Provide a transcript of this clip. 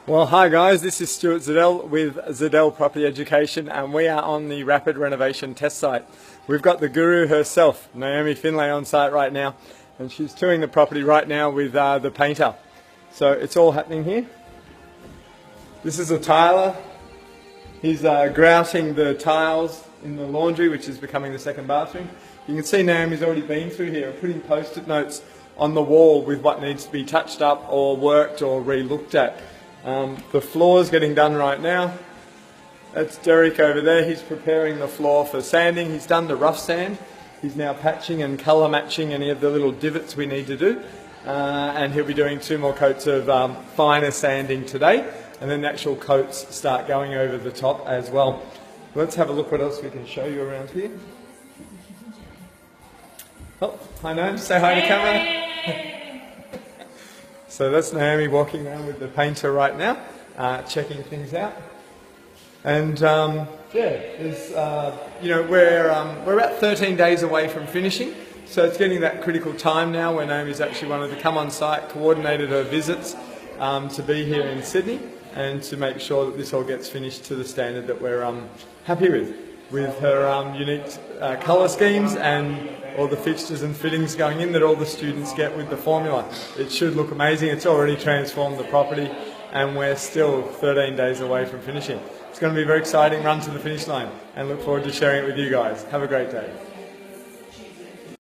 Well, hi guys, this is Stuart Zadel with Zadel Property Education, and we are on the Rapid Renovation test site. We've got the guru herself, Naomi Finlay, on site right now, and she's touring the property right now with the painter. So it's all happening here. This is a tiler. He's grouting the tiles in the laundry, which is becoming the second bathroom. You can see Naomi's already been through here and putting post-it notes on the wall with what needs to be touched up or worked or re-looked at. The floor's getting done right now. That's Derek over there. He's preparing the floor for sanding. He's done the rough sand. He's now patching and colour matching any of the little divots we need to do. And he'll be doing 2 more coats of finer sanding today. And then the actual coats start going over the top as well. Let's have a look what else we can show you around here. Oh, hi Naomi. Say hi to the camera. So that's Naomi walking around with the painter right now, checking things out. And we're about 13 days away from finishing, so it's getting that critical time now where Naomi's actually wanted to come on site, coordinated her visits to be here in Sydney, and to make sure that this all gets finished to the standard that we're happy with her unique colour schemes and all the fixtures and fittings going in that all the students get with the formula. It should look amazing. It's already transformed the property and we're still 13 days away from finishing. It's going to be a very exciting run to the finish line and look forward to sharing it with you guys. Have a great day.